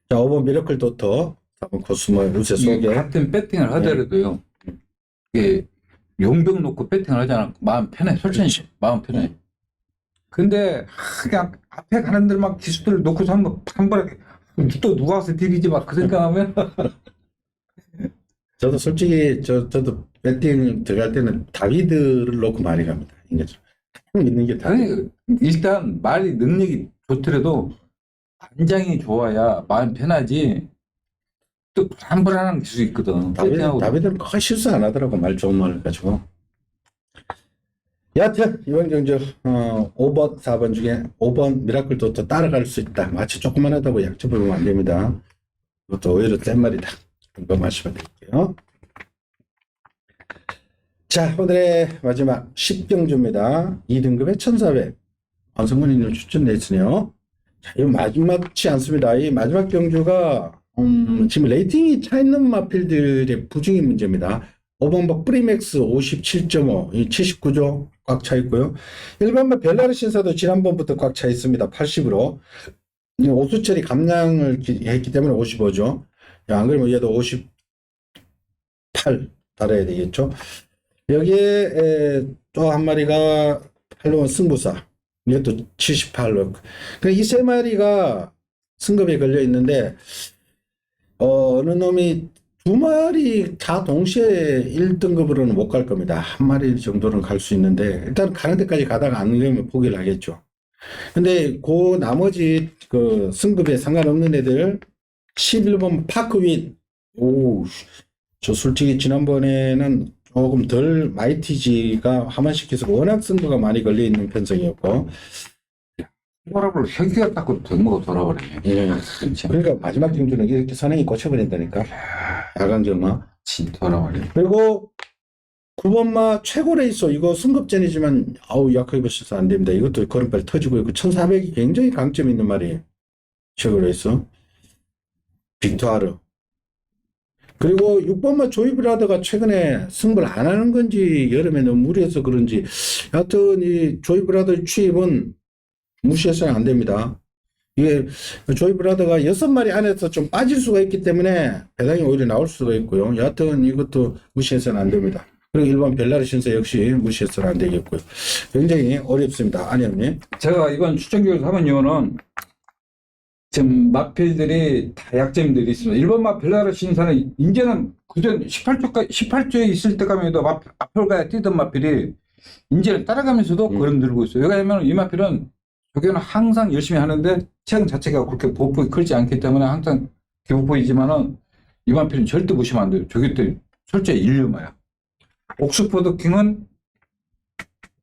자 5번 미라클 도토 4번 코스모 요새 속에 같은 배팅을 하더라도요. 이게 용병 놓고 배팅을 하잖아. 마음 편해. 솔직히 마음 편해. 근데 그냥 앞에 가는 데만 기수들 놓고서 한 번에 또 누가 와서 디리지 막 그 생각하면 저도 솔직히 저도 배팅 들어갈 때는 다비드를 놓고 많이 갑니다. 인간적으로 믿는 게 다비드. 아니 일단 말이 능력이 좋더라도 안장이 좋아야 마음 편하지. 또 불안불안한 기술이 있거든. 다비드는 거의 실수 안 하더라고. 말 좋은 말 가지고. 여하튼 이번 경주 5번 4번 중에 5번 미라클 도토 따라갈 수 있다. 마치 조그만하다고 약점을 보면 안 됩니다. 이것도 오히려 센 말이다. 이거 말씀을 드릴게요. 자, 오늘의 마지막 10경주입니다. 2등급에 1400. 안성근이님 추천 레이스네요. 자, 이거 마지막치 않습니다. 이 마지막 경주가, 지금 레이팅이 차 있는 마필들의 부중이 문제입니다. 5번박 프리맥스 57.5, 이 79조 꽉 차 있고요. 1번박 벨라르 신사도 지난번부터 꽉 차 있습니다. 80으로. 오수철이 감량을 했기 때문에 55조. 안 그러면 얘도 58 달아야 되겠죠. 여기에 또 한 마리가 8번 승부사. 이것도 78로. 이 세 마리가 승급에 걸려 있는데, 어느 놈이 두 마리 다 동시에 1등급으로는 못 갈 겁니다. 한 마리 정도는 갈 수 있는데, 일단 가는 데까지 가다가 안 되면 포기를 하겠죠. 근데 그 나머지 그 승급에 상관없는 애들, 11번 파크윈. 오, 저 솔직히 지난번에는 조금 덜 마이티지가 하만시켜서 워낙 승부가 많이 걸려 있는 편성이었고, 호랍을 혁기가 닦고 등목을 돌아버리네. 예. 진짜. 그러니까 마지막 경주는 이렇게 선행이 꽂혀버린다니까. 야간경마. 진짜 돌아버리네. 그리고 9번마 최고 레이서 이거 승급전이지만 아우 약하게 보셔서 안 됩니다. 이것도 걸음발 터지고 있고 1400이 굉장히 강점이 있는 말이에요. 최고 레이서. 빅토아르. 그리고 6번마 조이브라더가 최근에 승부를 안 하는 건지 여름에 너무 무리해서 그런지 여하튼 이 조이브라더 취입은 무시해서는 안 됩니다. 이게 조이브라더가 6마리 안에서 좀 빠질 수가 있기 때문에 배당이 오히려 나올 수가 있고요. 여하튼 이것도 무시해서는 안 됩니다. 그리고 일반 벨라르 신사 역시 무시해서는 안 되겠고요. 굉장히 어렵습니다. 안현님. 제가 이번 추천기를 하는 이유는 지금 마필들이 다 약점들이 있습니다. 일본 마필라르 신사는 이제는 그전 18조에 있을 때까지 해도 앞을가야 뛰던 마필이 이제는 따라가면서도 걸음 들고 있어요. 왜냐하면 이 마필은 조교는 항상 열심히 하는데 체형 자체가 그렇게 보폭이 크지 않기 때문에 항상 기복보이지만은 이 마필은 절대 무시하면 안 돼요. 조교 때 철저히 일류마야. 옥스퍼드 킹은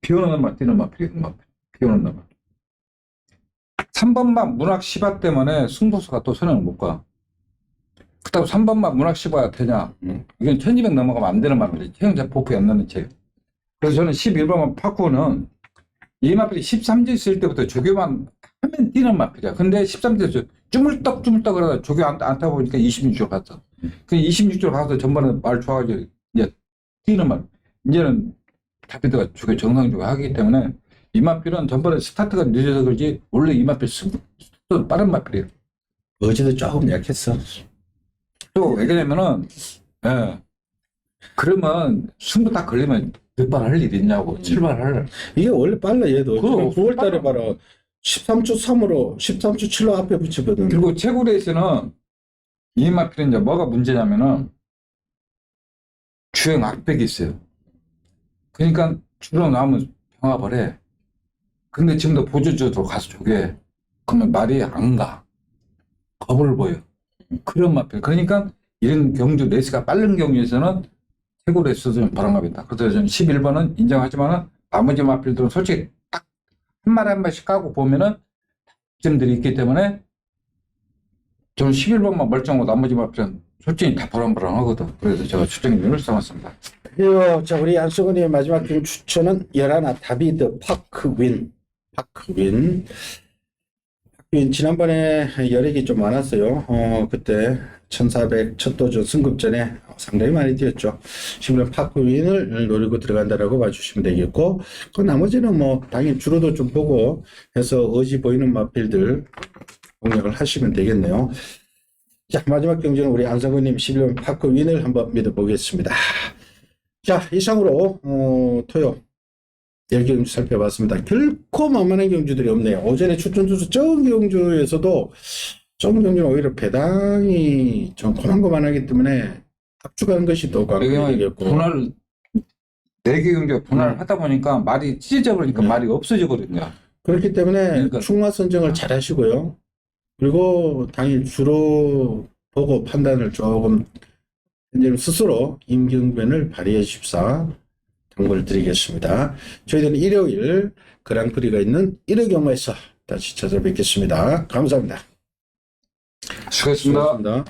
비 오는 날 뛰는 마필이에요. 비 오는 날. 3번만 문학 시바 때문에 승부수가 또 선행을 못 가. 그렇다고 3번만 문학 시바가 되냐? 이건 1200 넘어가면 안 되는 말이지. 체형자 보폭이 안 나는 책. 그래서 저는 11번만 파쿠는 이 마필이 13주 있을 때부터 조교만 하면 뛰는 마필이야. 근데 13주에서 쭈물떡 그러다 조교 안 타고 보니까 26주로 갔어. 그 26주로 가서 전반에 말 좋아가지고 이제 뛰는 말. 이제는 다비드가 조교 정상적으로 하기 때문에 이 마필은 전반에 스타트가 늦어서 그러지 원래 이 마필 스타트 빠른 마필이에요. 어제도 조금 약했어. 또 왜 그러냐면은 그러면 승부 딱 걸리면 늦발할 일 있냐고 출발할. 이게 원래 빨라 얘도. 그럼 9월 달에 봐라. 13주 3으로 13주 7로 앞에 붙이거든. 그리고 최고 레이스는 이 마필은 이제 뭐가 문제냐면은 주행 악백이 있어요. 그러니까 주로 나오면 병합을 해. 근데 지금도 보조주로 가서 조교해. 그러면 말이 안 가. 겁을 보여. 그런 마필. 그러니까 이런 경주 레이스가 빠른 경주에서는 최고 레이스는 바람갑이다. 그래서 저는 11번은 인정하지만은 나머지 마필들은 솔직히 딱 한 마리 한 마리씩 까고 보면은 점들이 있기 때문에 저는 11번만 멀쩡하고 나머지 마필은 솔직히 다 불안불안하거든. 그래서 제가 추천기를 삼았습니다. 그리고 자 우리 안성근의 마지막 경 추천은 열하나 다비드 파크윈. 파크윈 지난번에 여력이 좀 많았어요. 그때 1400 첫 도전 승급전에 상당히 많이 뛰었죠. 지금 파크윈을 노리고 들어간다라고 봐주시면 되겠고, 그 나머지는 뭐 당연히 주로도 좀 보고 해서 의지 보이는 마필들 공략을 하시면 되겠네요. 자, 마지막 경주는 우리 안성근님 11번 파크윈을 한번 믿어보겠습니다. 자, 이상으로 토요 10경주 살펴봤습니다. 결코 만만한 경주들이 없네요. 오전에 추천주수 적은 경주에서도 적은 경주는 오히려 배당이 좀 고만고만하기 때문에 압축한 것이 더 강력했고, 분할 4개 경주가 분할을 하다 보니까 말이 찢어져 버리니까 말이 없어져 버린다. 그렇기 때문에 그러니까. 충마 선정을 잘 하시고요. 그리고 당연히 주로 보고 판단을 조금 스스로 임경변을 발휘해 주십사 당부를 드리겠습니다. 저희들은 일요일 그랑프리가 있는 1회 경마에서 다시 찾아뵙겠습니다. 감사합니다. 수고했습니다. 수고하셨습니다.